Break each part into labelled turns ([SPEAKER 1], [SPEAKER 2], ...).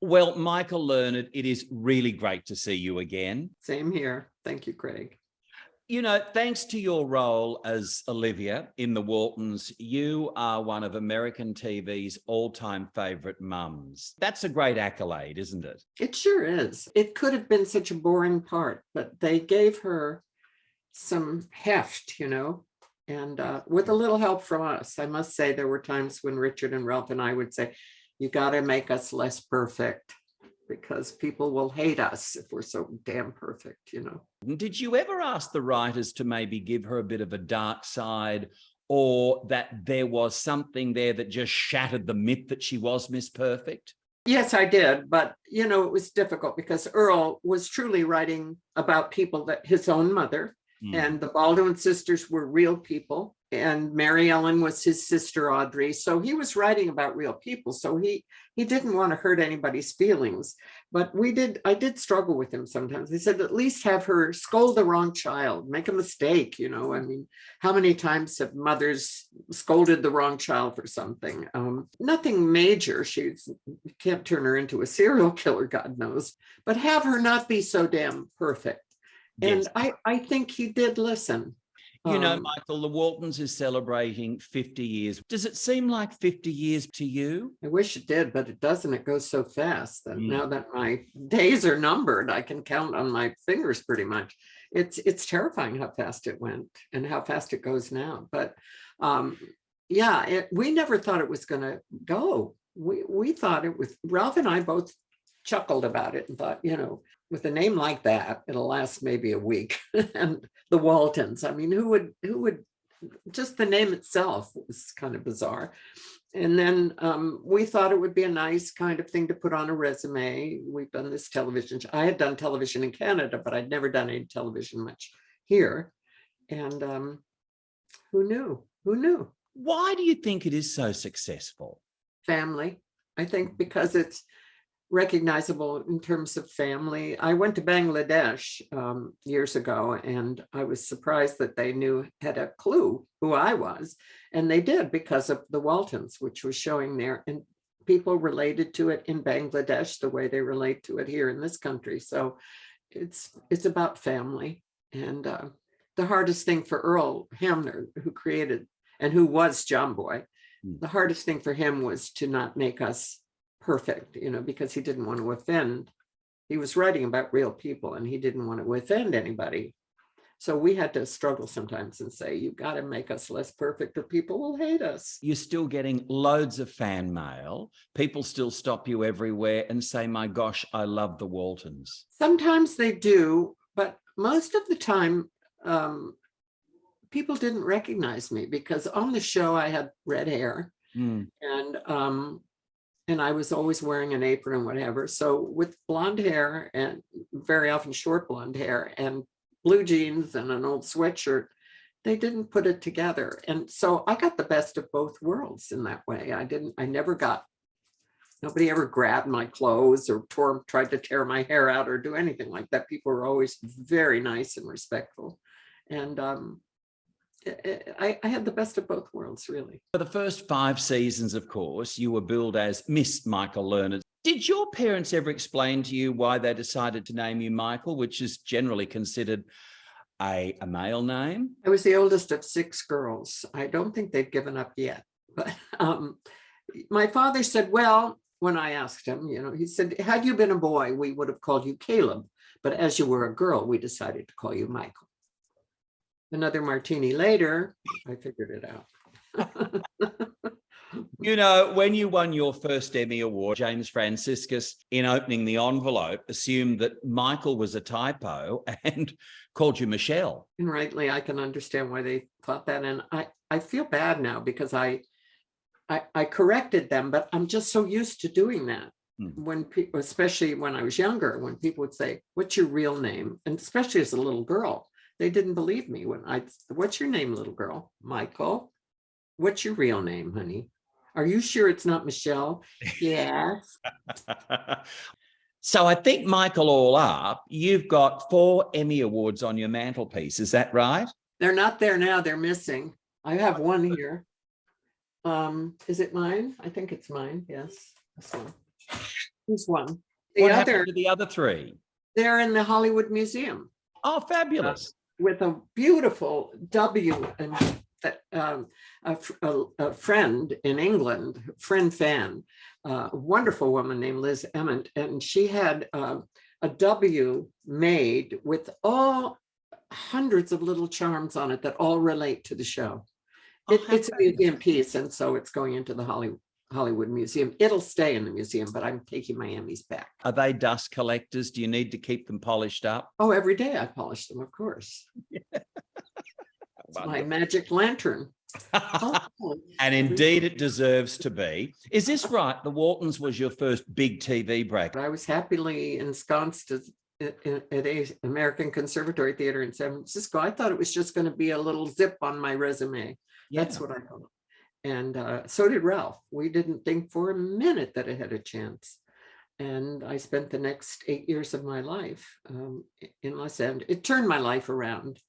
[SPEAKER 1] Well, Michael Learned, it is really great to see you again.
[SPEAKER 2] Same here. Thank you, Craig.
[SPEAKER 1] You know, thanks to your role as Olivia in The Waltons, you are one of American TV's all-time favourite mums. That's a great accolade, isn't it?
[SPEAKER 2] It sure is. It could have been such a boring part, but they gave her some heft, and with a little help from us. I must say there were times when Richard and Ralph and I would say, you got to make us less perfect because people will hate us if we're so damn perfect,
[SPEAKER 1] Did you ever ask the writers to maybe give her a bit of a dark side, or that there was something there that just shattered the myth that she was Miss Perfect?
[SPEAKER 2] Yes, I did. But, it was difficult because Earl was truly writing about people that his own mother and the Baldwin sisters were real people. And Mary Ellen was his sister, Audrey. So he was writing about real people. So he didn't want to hurt anybody's feelings. But I did struggle with him sometimes. He said, at least have her scold the wrong child, make a mistake. I mean, how many times have mothers scolded the wrong child for something? Nothing major. You can't turn her into a serial killer, God knows. But have her not be so damn perfect.
[SPEAKER 1] Yes.
[SPEAKER 2] And I think he did listen.
[SPEAKER 1] Michael, the Waltons is celebrating 50 years. Does it seem like 50 years to you?
[SPEAKER 2] I wish it did, but it doesn't. It goes so fast that now that my days are numbered, I can count on my fingers pretty much. It's terrifying how fast it went and how fast it goes now. But we never thought it was going to go. We thought it was, Ralph and I both chuckled about it and thought, with a name like that, it'll last maybe a week. And the Waltons, I mean, who would, just the name itself was kind of bizarre. And then we thought it would be a nice kind of thing to put on a resume. We've done this television. I had done television in Canada, but I'd never done any television much here. And who knew?
[SPEAKER 1] Why do you think it is so successful?
[SPEAKER 2] Family. I think because it's recognizable in terms of family. I went to Bangladesh years ago, and I was surprised that they had a clue who I was. And they did, because of the Waltons, which was showing there. And people related to it in Bangladesh the way they relate to it here in this country. So it's about family. And the hardest thing for Earl Hamner, who created and who was John Boy, the hardest thing for him was to not make us perfect, because he didn't want to offend. He was writing about real people and he didn't want to offend anybody. So we had to struggle sometimes and say, you got to make us less perfect or people will hate us.
[SPEAKER 1] You're still getting loads of fan mail. People still stop you everywhere and say, my gosh, I love the Waltons.
[SPEAKER 2] Sometimes they do, but most of the time, people didn't recognize me because on the show I had red hair and I was always wearing an apron and whatever. So with blonde hair, and very often short blonde hair, and blue jeans and an old sweatshirt, they didn't put it together. And so I got the best of both worlds in that way. Nobody ever grabbed my clothes or tried to tear my hair out or do anything like that. People were always very nice and respectful. And I had the best of both worlds, really.
[SPEAKER 1] For the first 5 seasons, of course, you were billed as Miss Michael Learned. Did your parents ever explain to you why they decided to name you Michael, which is generally considered a male name?
[SPEAKER 2] I was the oldest of 6 girls. I don't think they've given up yet. But my father said, well, when I asked him, he said, had you been a boy, we would have called you Caleb. But as you were a girl, we decided to call you Michael. Another martini later, I figured it out.
[SPEAKER 1] When you won your first Emmy Award, James Franciscus, in opening the envelope, assumed that Michael was a typo and called you Michelle.
[SPEAKER 2] And rightly, I can understand why they thought that. And I feel bad now because I corrected them, but I'm just so used to doing that. When people, especially when I was younger, when people would say, what's your real name? And especially as a little girl, they didn't believe me when what's your name, little girl? Michael. What's your real name, honey? Are you sure it's not Michelle? Yes.
[SPEAKER 1] So I think, Michael, all up, you've got 4 Emmy Awards on your mantelpiece. Is that right?
[SPEAKER 2] They're not there now. They're missing. I have one here. Is it mine? I think it's mine. Yes. This one. He's one. The
[SPEAKER 1] What
[SPEAKER 2] other,
[SPEAKER 1] happened to the other three?
[SPEAKER 2] they're in the Hollywood Museum
[SPEAKER 1] Oh, fabulous.
[SPEAKER 2] with a beautiful W and a friend in England, fan, a wonderful woman named Liz Emmett, and she had a W made with all hundreds of little charms on it that all relate to the show. It's a museum piece, and so it's going into the Hollywood Museum. It'll stay in the museum, but I'm taking my Emmys back.
[SPEAKER 1] Are they dust collectors? Do you need to keep them polished up?
[SPEAKER 2] Oh, every day I polish them, of course. It's my magic lantern.
[SPEAKER 1] And indeed it deserves to be. Is this right? The Waltons was your first big TV break.
[SPEAKER 2] I was happily ensconced at a American Conservatory Theater in San Francisco. I thought it was just going to be a little zip on my resume.
[SPEAKER 1] Yeah.
[SPEAKER 2] That's what I thought. And so did Ralph. We didn't think for a minute that it had a chance. And I spent the next 8 years of my life in Los Angeles. It turned my life around,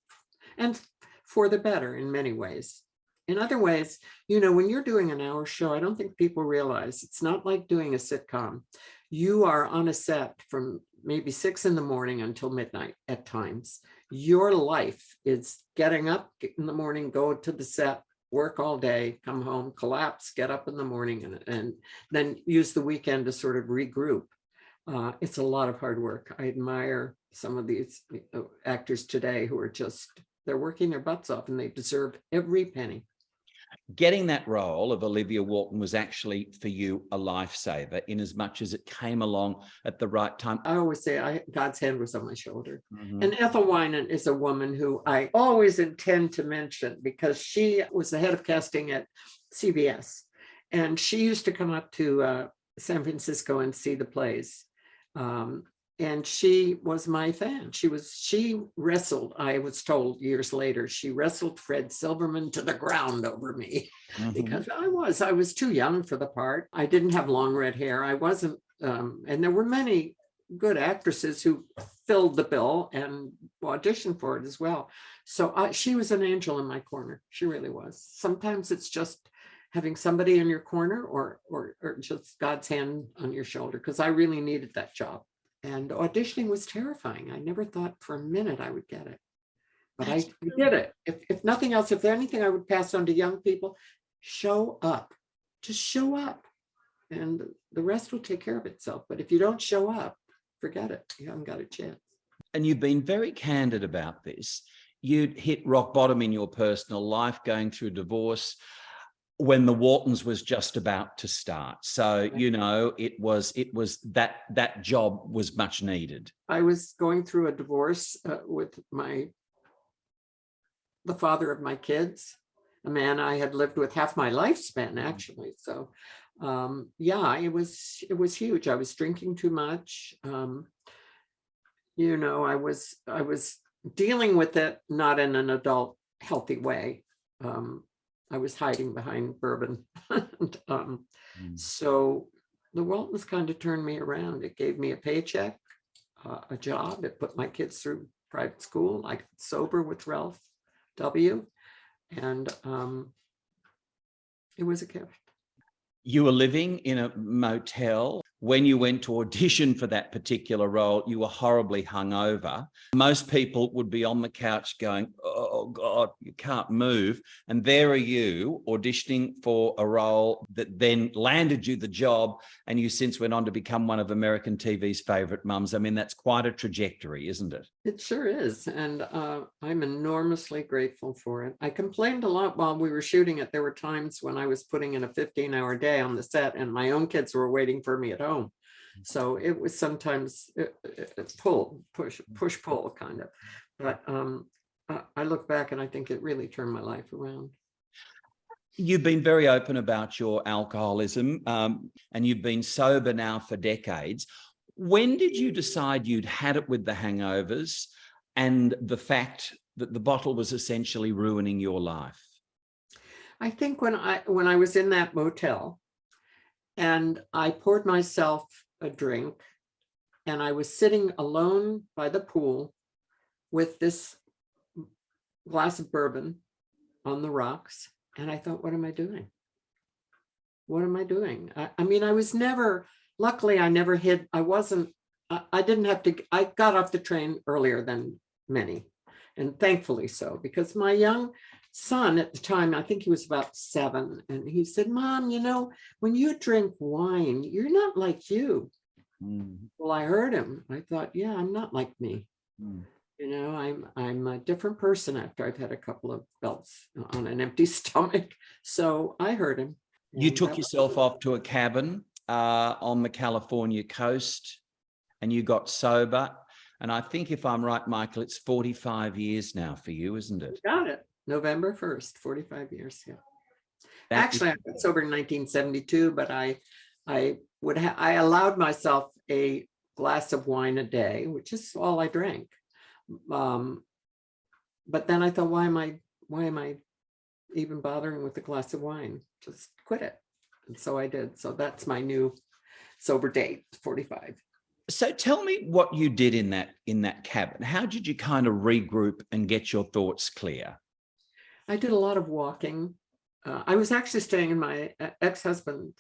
[SPEAKER 2] and for the better in many ways. In other ways, you know, when you're doing an hour show, I don't think people realize it's not like doing a sitcom. You are on a set from maybe 6 in the morning until midnight at times. Your life is getting up in the morning, go to the set, work all day, come home, collapse, get up in the morning, and then use the weekend to sort of regroup. It's a lot of hard work. I admire some of these actors today who are just, they're working their butts off and they deserve every penny.
[SPEAKER 1] Getting that role of Olivia Walton was actually for you a lifesaver in as much as it came along at the right time.
[SPEAKER 2] I always say God's hand was on my shoulder. And Ethel Winan is a woman who I always intend to mention because she was the head of casting at CBS. And she used to come up to San Francisco and see the plays. And she was my fan. She wrestled, I was told years later, she wrestled Fred Silverman to the ground over me because I was too young for the part. I didn't have long red hair. I wasn't, and there were many good actresses who filled the bill and auditioned for it as well. So she was an angel in my corner. She really was. Sometimes it's just having somebody in your corner or just God's hand on your shoulder, because I really needed that job. And auditioning was terrifying. I never thought for a minute I would get it, but I did it. If nothing else, if there's anything I would pass on to young people, show up, just show up, and the rest will take care of itself. But if you don't show up, forget it. You haven't got a chance.
[SPEAKER 1] And you've been very candid about this. You'd hit rock bottom in your personal life, going through divorce, when the Waltons was just about to start. So, you know, it was that job was much needed.
[SPEAKER 2] I was going through a divorce with the father of my kids, a man I had lived with half my lifespan, actually. So, yeah, it was huge. I was drinking too much. You know, I was dealing with it, not in an adult, healthy way. I was hiding behind bourbon. And, so the Waltons kind of turned me around. It gave me a paycheck, a job. It put my kids through private school. I got sober with Ralph W. And it was a gift.
[SPEAKER 1] You were living in a motel. When you went to audition for that particular role, you were horribly hungover. Most people would be on the couch going, oh God, you can't move. And there are you auditioning for a role that then landed you the job, and you since went on to become one of American TV's favorite mums. I mean, that's quite a trajectory, isn't it?
[SPEAKER 2] It sure is. And I'm enormously grateful for it. I complained a lot while we were shooting it. There were times when I was putting in a 15-hour day on the set and my own kids were waiting for me at home. So it was sometimes push, pull kind of. But I look back and I think it really turned my life around.
[SPEAKER 1] You've been very open about your alcoholism, and you've been sober now for decades. When did you decide you'd had it with the hangovers and the fact that the bottle was essentially ruining your life?
[SPEAKER 2] I think when I was in that motel and I poured myself a drink and I was sitting alone by the pool with this glass of bourbon on the rocks. And I thought, what am I doing? What am I doing? I mean, I was never luckily I never hid. I didn't have to, I got off the train earlier than many, and thankfully so, because my young son at the time, I think he was about 7, and he said, Mom, when you drink wine, you're not like you. Well, I heard him. I thought, yeah, I'm not like me. I'm a different person after I've had a couple of belts on an empty stomach. So I heard him.
[SPEAKER 1] You took yourself off to a cabin on the California coast and you got sober. And I think if I'm right, Michael, it's 45 years now for you, isn't it?
[SPEAKER 2] Got it. November 1st, 45 years. Yeah. Actually, I got sober in 1972, but I allowed myself a glass of wine a day, which is all I drank. But then I thought, why am I even bothering with a glass of wine? Just quit it. And so I did. So that's my new sober date, 45.
[SPEAKER 1] So tell me what you did in that cabin. How did you kind of regroup and get your thoughts clear?
[SPEAKER 2] I did a lot of walking. I was actually staying in my ex-husband's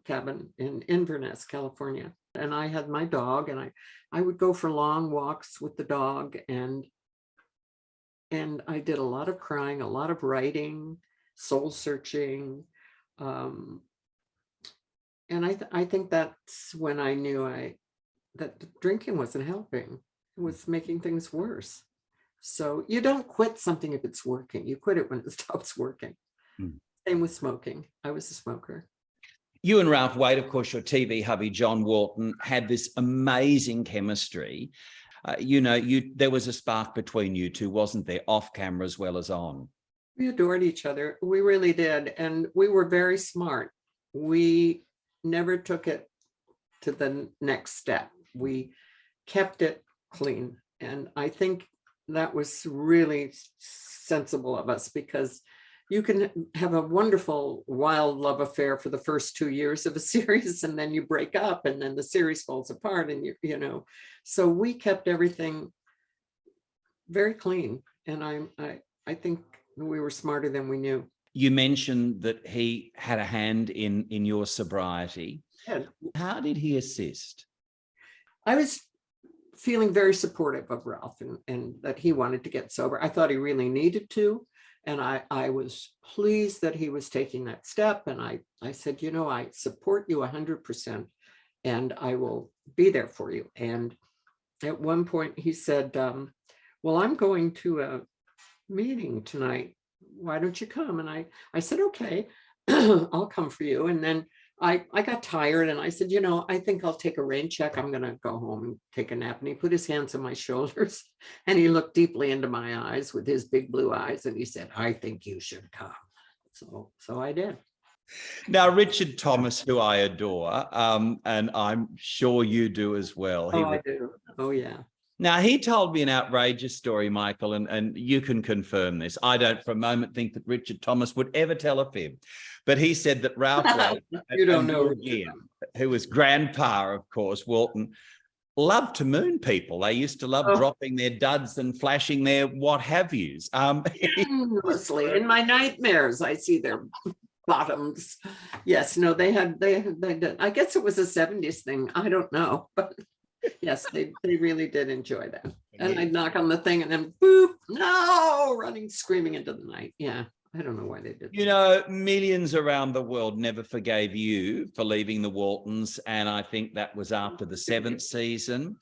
[SPEAKER 2] cabin in Inverness, California. And I had my dog, and I would go for long walks with the dog, and I did a lot of crying, a lot of writing, soul searching. And I think that's when I knew that drinking wasn't helping. It was making things worse. So you don't quit something if it's working. You quit it when it stops working. Same with smoking. I was a smoker.
[SPEAKER 1] You and Ralph Wade, of course, your TV hubby, John Walton, had this amazing chemistry. There was a spark between you two, wasn't there, off camera as well as on?
[SPEAKER 2] We adored each other. We really did. And we were very smart. We never took it to the next step. We kept it clean. And I think that was really sensible of us, because you can have a wonderful wild love affair for the first 2 years of a series, and then you break up, and then the series falls apart, and so we kept everything very clean. And I think we were smarter than we knew.
[SPEAKER 1] You mentioned that he had a hand in your sobriety.
[SPEAKER 2] Yeah.
[SPEAKER 1] How did he assist?
[SPEAKER 2] I was feeling very supportive of Ralph, and that he wanted to get sober. I thought he really needed to. And I was pleased that he was taking that step. And I said, I support you 100%, and I will be there for you. And at one point he said, well, I'm going to a meeting tonight. Why don't you come? And I said, okay, I'll come for you. And then I got tired, and I said, I think I'll take a rain check. I'm going to go home and take a nap. And he put his hands on my shoulders, and he looked deeply into my eyes with his big blue eyes. And he said, I think you should come. So I did.
[SPEAKER 1] Now, Richard Thomas, who I adore, and I'm sure you do as well.
[SPEAKER 2] I do. Oh, yeah.
[SPEAKER 1] Now, he told me an outrageous story, Michael, and you can confirm this. I don't for a moment think that Richard Thomas would ever tell a fib. But he said that Ralph Wade,
[SPEAKER 2] you don't know,
[SPEAKER 1] who was grandpa, of course, Walton, loved to moon people. They used to love dropping their duds and flashing their what have yous.
[SPEAKER 2] Endlessly. In my nightmares, I see their bottoms. Yes, no, they did. I guess it was a 70s thing. I don't know, but yes, they really did enjoy that. And I'd knock on the thing, and then boop, no, running, screaming into the night. Yeah. I don't know why they did that.
[SPEAKER 1] Millions around the world never forgave you for leaving the Waltons. And I think that was after the 7th season.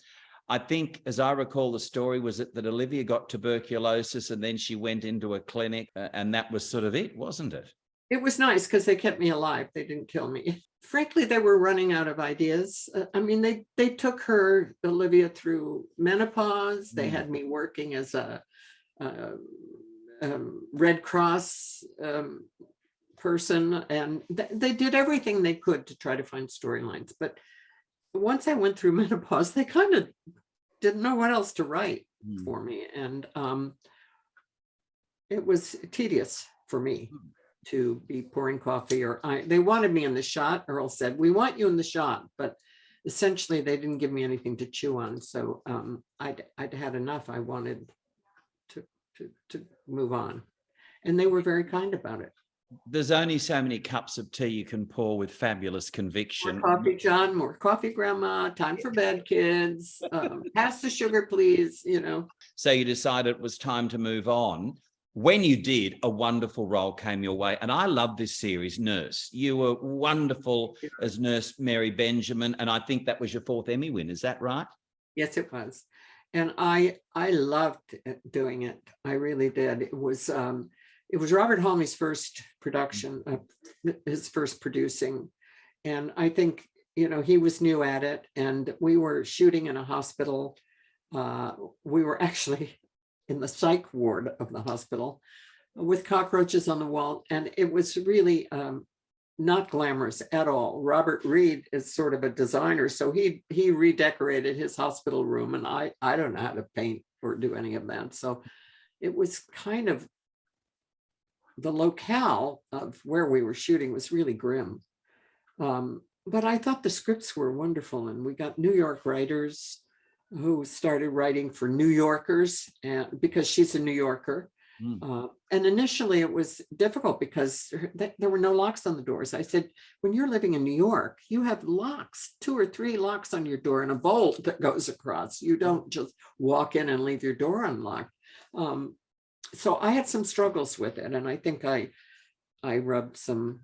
[SPEAKER 1] I think, as I recall the story, was it that Olivia got tuberculosis and then she went into a clinic, and that was sort of it, wasn't it?
[SPEAKER 2] It was nice because they kept me alive. They didn't kill me. Frankly, they were running out of ideas. They took Olivia through menopause. They had me working as a Red Cross person, and they did everything they could to try to find storylines. But once I went through menopause, they kind of didn't know what else to write for me, and it was tedious for me to be pouring coffee. They wanted me in the shot. Earl said, we want you in the shot, but essentially they didn't give me anything to chew on. So I'd had enough. I wanted to move on, and they were very kind about it.
[SPEAKER 1] There's only so many cups of tea you can pour with fabulous conviction.
[SPEAKER 2] More coffee, John, more coffee, Grandma, time for bed, kids, pass the sugar, please, you know.
[SPEAKER 1] So you decided it was time to move on. When you did, a wonderful role came your way. And I love this series, Nurse. You were wonderful as Nurse Mary Benjamin. And I think that was your 4th Emmy win. Is that right?
[SPEAKER 2] Yes, it was. And I loved doing it. I really did. It was Robert Halmey's first production, his first producing. And I think, you know, he was new at it, and we were shooting in a hospital. We were actually in the psych ward of the hospital with cockroaches on the wall. And it was really not glamorous at all. Robert Reed is sort of a designer, so he redecorated his hospital room, and I don't know how to paint or do any of that. So it was kind of, the locale of where we were shooting was really grim. But I thought the scripts were wonderful, and we got New York writers who started writing for New Yorkers, and because she's a New Yorker. And initially it was difficult because there were no locks on the doors. I said, when you're living in New York, you have locks, 2 or 3 locks on your door and a bolt that goes across. You don't just walk in and leave your door unlocked. So I had some struggles with it, and I think I rubbed some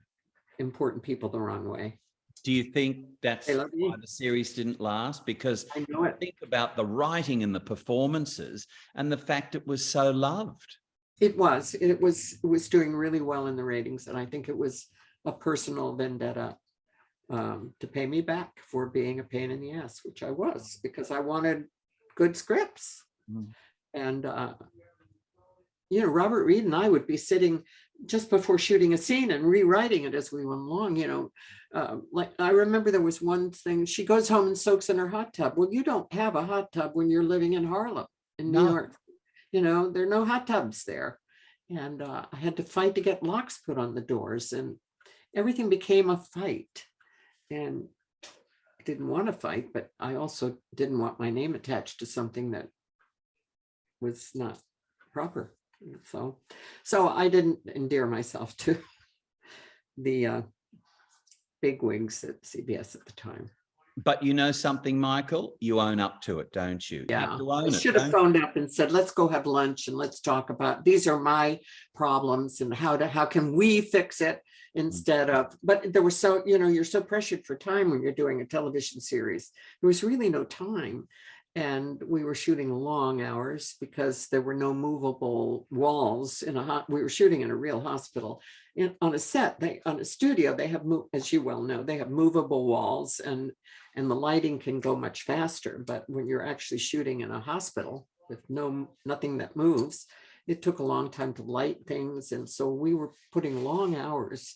[SPEAKER 2] important people the wrong way.
[SPEAKER 1] Do you think that's why the series didn't last? Because
[SPEAKER 2] I know it.
[SPEAKER 1] Think about the writing and the performances and the fact it was so loved.
[SPEAKER 2] It was doing really well in the ratings, and I think it was a personal vendetta to pay me back for being a pain in the ass, which I was, because I wanted good scripts. And you know, Robert Reed and I would be sitting just before shooting a scene and rewriting it as we went along. You know, like I remember there was one thing, she goes home and soaks in her hot tub. Well, you don't have a hot tub when you're living in Harlem, in New York. You know, there are no hot tubs there. And I had to fight to get locks put on the doors, and everything became a fight. And I didn't want to fight, but I also didn't want my name attached to something that was not proper. So I didn't endear myself to the bigwigs at CBS at the time.
[SPEAKER 1] But you know something, Michael? You own up to it, don't you?
[SPEAKER 2] Yeah,
[SPEAKER 1] I
[SPEAKER 2] should have phoned up and said, let's go have lunch and let's talk about, these are my problems and how can we fix it, instead of, but there was so, you know, you're so pressured for time when you're doing a television series. There was really no time. And we were shooting long hours because there were no movable walls we were shooting in a real hospital. On a set, on a studio, they have, as you well know, they have movable walls, and the lighting can go much faster. But when you're actually shooting in a hospital with nothing that moves, it took a long time to light things. And so we were putting long hours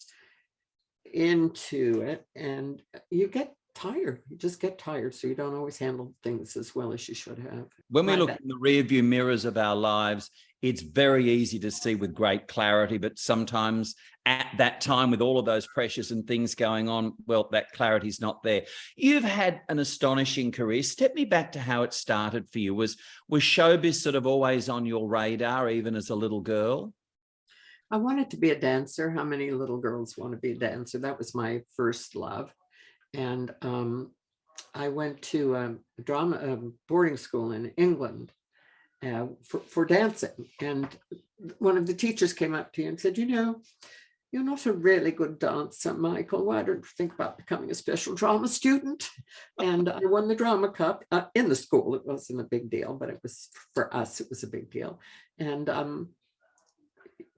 [SPEAKER 2] into it, and you get tired. You just get tired, so you don't always handle things as well as you should have.
[SPEAKER 1] When we look in the rear view mirrors of our lives, it's very easy to see with great clarity, but sometimes at that time, with all of those pressures and things going on, well, that clarity's not there. You've had an astonishing career. Step me back to how it started for you. Was showbiz sort of always on your radar, even as a little girl?
[SPEAKER 2] I wanted to be a dancer. How many little girls want to be a dancer? That was my first love. And I went to a drama boarding school in England for dancing. And one of the teachers came up to you and said, you know, you're not a really good dancer, Michael. Why don't you think about becoming a special drama student? And I won the drama cup in the school. It wasn't a big deal, but it was, for us, it was a big deal. And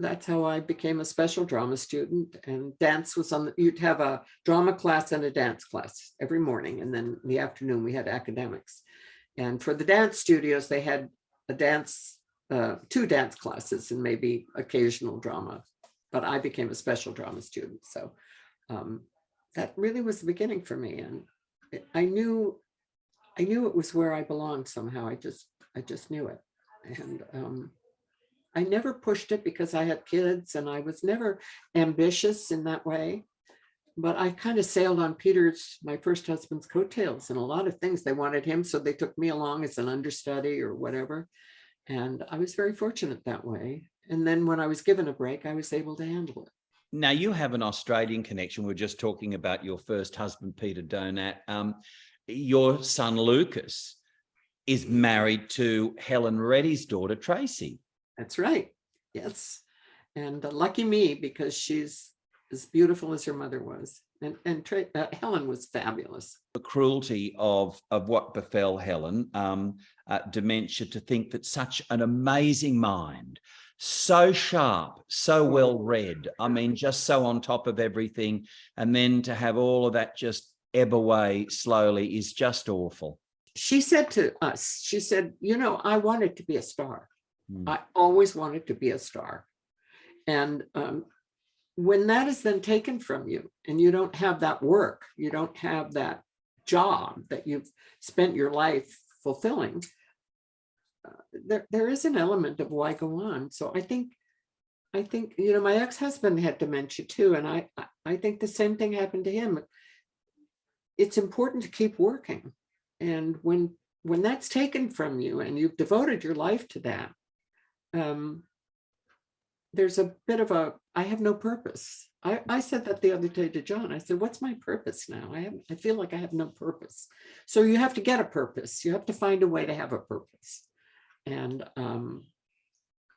[SPEAKER 2] that's how I became a special drama student. And dance was you'd have a drama class and a dance class every morning. And then in the afternoon, we had academics. And for the dance studios, they had a dance, 2 dance classes and maybe occasional drama. But I became a special drama student. So that really was the beginning for me. And I knew it was where I belonged somehow. I just knew it. And I never pushed it because I had kids, and I was never ambitious in that way. But I kind of sailed on my first husband's coattails, and a lot of things. They wanted him, so they took me along as an understudy or whatever. And I was very fortunate that way. And then when I was given a break, I was able to handle it.
[SPEAKER 1] Now, you have an Australian connection. We're just talking about your first husband, Peter Donat. Your son, Lucas, is married to Helen Reddy's daughter, Tracy.
[SPEAKER 2] That's right. Yes. And lucky me, because she's as beautiful as her mother was. And Helen was fabulous.
[SPEAKER 1] The cruelty of what befell Helen, dementia, to think that such an amazing mind, so sharp, so well read, I mean, just so on top of everything, and then to have all of that just ebb away slowly is just awful.
[SPEAKER 2] She said to us, she said, I wanted to be a star.
[SPEAKER 1] Mm.
[SPEAKER 2] I always wanted to be a star. And when that is then taken from you and you don't have that work, you don't have that job that you've spent your life fulfilling, there is an element of why go on. So I think, my ex-husband had dementia too. And I think the same thing happened to him. It's important to keep working. And when that's taken from you and you've devoted your life to that, there's a bit of I have no purpose. I said that the other day to John. I said, what's my purpose now? I feel like I have no purpose. So you have to get a purpose. You have to find a way to have a purpose. And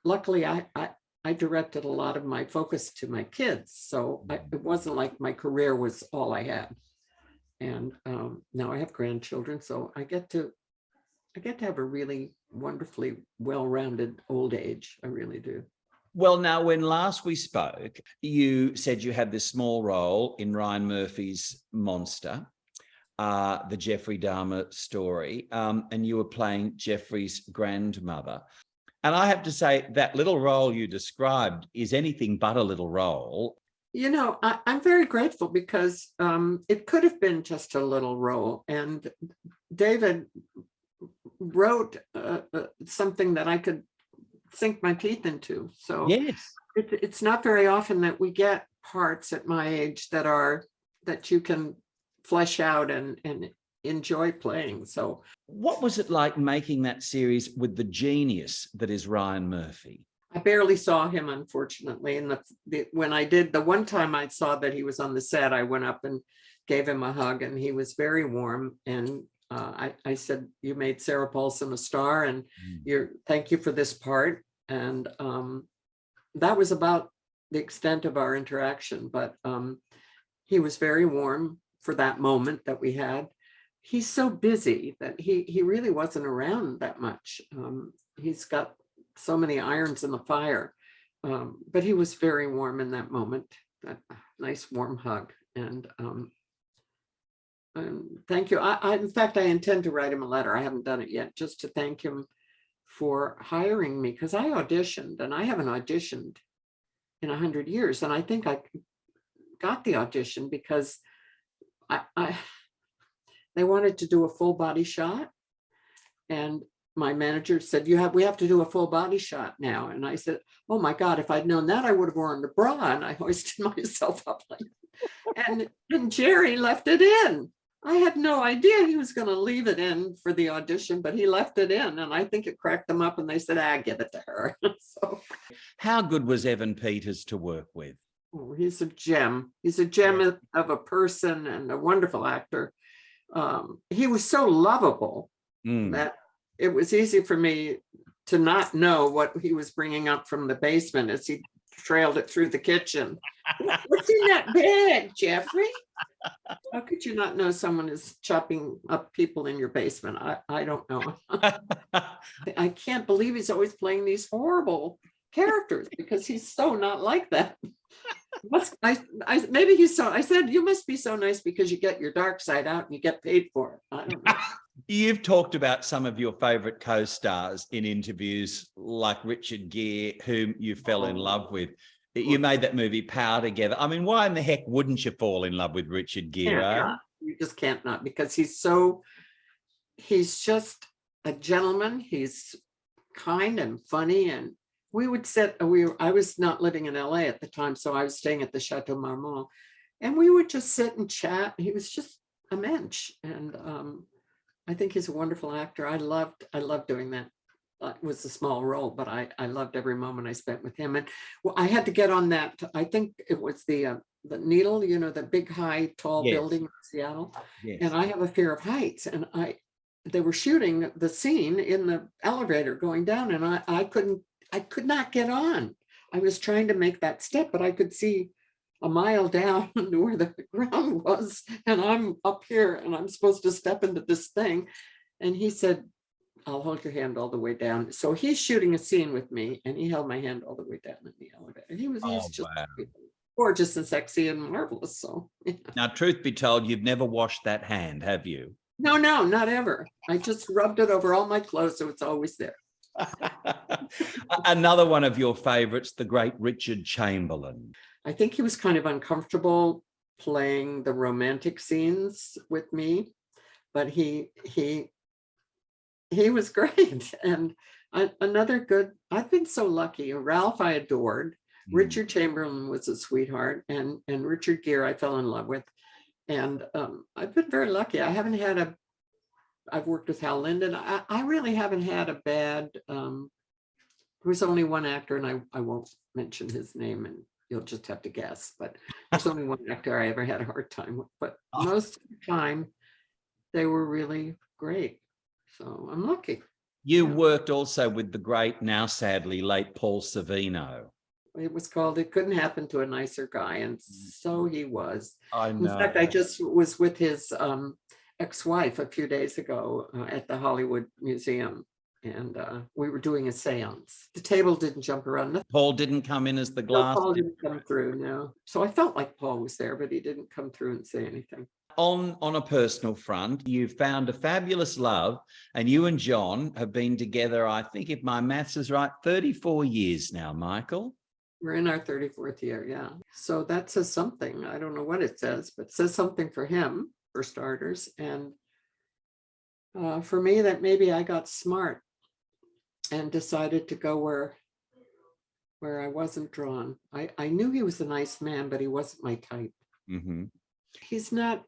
[SPEAKER 2] luckily, I directed a lot of my focus to my kids. So it wasn't like my career was all I had. And now I have grandchildren, so I get to have a really wonderfully well-rounded old age. I really do.
[SPEAKER 1] Well, now, when last we spoke, you said you had this small role in Ryan Murphy's Monster, the Jeffrey Dahmer story, and you were playing Jeffrey's grandmother. And I have to say, that little role you described is anything but a little role.
[SPEAKER 2] I'm very grateful, because it could have been just a little role. And David wrote something that I could sink my teeth into. So
[SPEAKER 1] yes,
[SPEAKER 2] it's not very often that we get parts at my age that you can flesh out and enjoy playing. So
[SPEAKER 1] what was it like making that series with the genius that is Ryan Murphy?
[SPEAKER 2] I barely saw him, unfortunately. And when I did, the one time I saw that he was on the set, I went up and gave him a hug, and he was very warm. And I said, you made Sarah Paulson a star, and thank you for this part. And that was about the extent of our interaction. But he was very warm for that moment that we had. He's so busy that he really wasn't around that much. He's got so many irons in the fire, but he was very warm in that moment. That nice warm hug. And thank you. In fact, I intend to write him a letter. I haven't done it yet, just to thank him for hiring me, because I auditioned, and I haven't auditioned in 100 years. And I think I got the audition because they wanted to do a full body shot, and my manager said, we have to do a full body shot now. And I said, oh my God, if I'd known that, I would have worn a bra. And I hoisted myself up like that. And Jerry left it in. I had no idea he was going to leave it in for the audition, but he left it in. And I think it cracked them up, and they said, give it to her. So,
[SPEAKER 1] how good was Evan Peters to work with?
[SPEAKER 2] Oh, he's a gem. He's a gem of a person, and a wonderful actor. He was so lovable that it was easy for me to not know what he was bringing up from the basement as he trailed it through the kitchen. What's in that bag, Jeffrey? How could you not know someone is chopping up people in your basement? I don't know. I can't believe he's always playing these horrible characters, because he's so not like that. Maybe he's so. I said, you must be so nice because you get your dark side out and you get paid for it. I don't know.
[SPEAKER 1] You've talked about some of your favorite co-stars in interviews, like Richard Gere, whom you fell in love with. You made that movie Power together. I mean, why in the heck wouldn't you fall in love with Richard Gere?
[SPEAKER 2] You just can't not, because he's just a gentleman. He's kind and funny. And we would I was not living in LA at the time, so I was staying at the Chateau Marmont, and we would just sit and chat. He was just a mensch. And I think he's a wonderful actor. I loved doing that it was a small role, but I loved every moment I spent with him. And well, I had to get on that. I think it was the Needle, you know, the big, high, tall
[SPEAKER 1] Yes.
[SPEAKER 2] building in Seattle.
[SPEAKER 1] Yes.
[SPEAKER 2] And I have a fear of heights. And they were shooting the scene in the elevator going down, and I could not get on. I was trying to make that step, but I could see a mile down where the ground was, and I'm up here and I'm supposed to step into this thing. And he said, I'll hold your hand all the way down. So he's shooting a scene with me, and he held my hand all the way down in the elevator. He's just
[SPEAKER 1] wow.
[SPEAKER 2] gorgeous and sexy and marvelous. So yeah.
[SPEAKER 1] Now, truth be told, you've never washed that hand, have you?
[SPEAKER 2] No, not ever. I just rubbed it over all my clothes, so it's always there.
[SPEAKER 1] Another one of your favorites, the great Richard Chamberlain.
[SPEAKER 2] I think he was kind of uncomfortable playing the romantic scenes with me, but he was great. And another good, I've been so lucky. Ralph I adored. Richard Chamberlain was a sweetheart, and Richard Gere I fell in love with. And I've been very lucky. I've worked with Hal Linden. I really haven't had a bad, there was only one actor, and I won't mention his name, and you'll just have to guess, but there's only one actor I ever had a hard time with. But most of the time, they were really great. So I'm lucky.
[SPEAKER 1] You worked also with the great, now sadly late Paul Savino.
[SPEAKER 2] It was called It Couldn't Happen to a Nicer Guy, and so he was.
[SPEAKER 1] I know.
[SPEAKER 2] In fact, I just was with his ex-wife a few days ago at the Hollywood Museum, and we were doing a seance. The table didn't jump around.
[SPEAKER 1] Paul didn't come in as the glass.
[SPEAKER 2] No, Paul didn't come through, no. So I felt like Paul was there, but he didn't come through and say anything.
[SPEAKER 1] On a personal front, you found a fabulous love, and you and John have been together, I think if my maths is right, 34 years now, Michael.
[SPEAKER 2] We're in our 34th year, yeah. So that says something. I don't know what it says, but it says something for him, for starters. And for me, that maybe I got smart and decided to go where I wasn't drawn. I knew he was a nice man, but he wasn't my type.
[SPEAKER 1] Mm-hmm.
[SPEAKER 2] He's not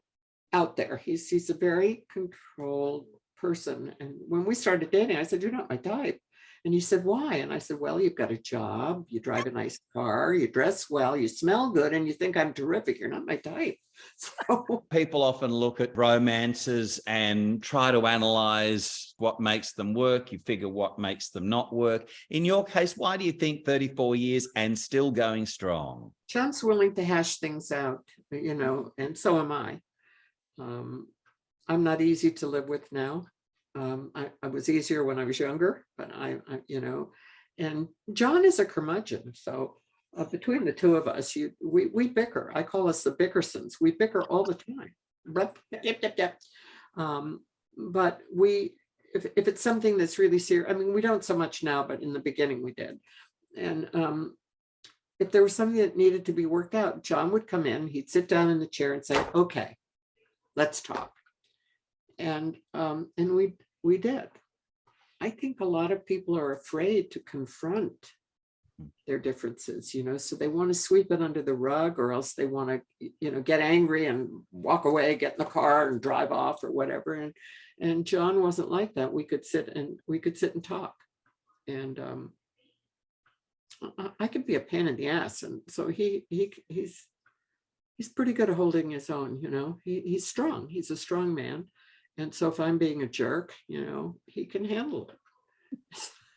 [SPEAKER 2] out there. He's a very controlled person. And when we started dating, I said, "You're not my type." And he said, "Why?" And I said, "Well, you've got a job, you drive a nice car, you dress well, you smell good, and you think I'm terrific. You're not my type." So
[SPEAKER 1] people often look at romances and try to analyze what makes them work. You figure what makes them not work. In your case, why do you think 34 years and still going strong?
[SPEAKER 2] John's willing to hash things out, you know, and so am I. I'm not easy to live with now. I was easier when I was younger, but I you know, and John is a curmudgeon. So between the two of us, we bicker. I call us the Bickersons. We bicker all the time. But if it's something that's really serious, I mean, we don't so much now, but in the beginning we did. And if there was something that needed to be worked out, John would come in, he'd sit down in the chair and say, "Okay, let's talk." And we did. I think a lot of people are afraid to confront their differences, you know, so they want to sweep it under the rug, or else they want to, you know, get angry and walk away, get in the car and drive off or whatever. And John wasn't like that. We could sit and talk. And I could be a pain in the ass, and so he's pretty good at holding his own, you know. He's strong. He's a strong man. And so if I'm being a jerk, you know, he can handle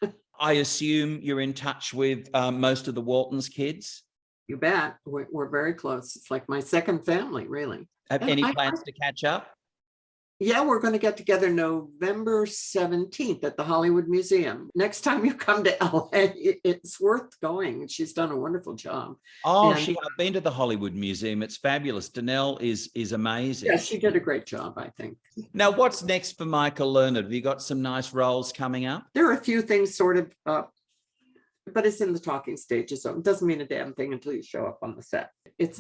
[SPEAKER 2] it.
[SPEAKER 1] I assume you're in touch with most of the Waltons kids?
[SPEAKER 2] You bet. We're very close. It's like my second family, really.
[SPEAKER 1] Have any plans to catch up?
[SPEAKER 2] Yeah, we're going to get together November 17th at the Hollywood Museum. Next time you come to LA, it's worth going. She's done a wonderful job.
[SPEAKER 1] Oh, I've been to the Hollywood Museum. It's fabulous. Danelle is amazing.
[SPEAKER 2] Yeah, she did a great job, I think.
[SPEAKER 1] Now, what's next for Michael Learned? Have you got some nice roles coming up?
[SPEAKER 2] There are a few things sort of, but it's in the talking stages, so it doesn't mean a damn thing until you show up on the set.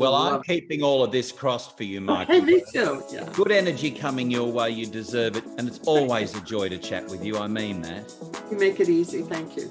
[SPEAKER 1] I'm keeping all of this crossed for you, Michael.
[SPEAKER 2] Okay, me too. Yeah.
[SPEAKER 1] Good energy coming your way. You deserve it. And it's always a joy to chat with you. I mean that.
[SPEAKER 2] You make it easy. Thank you.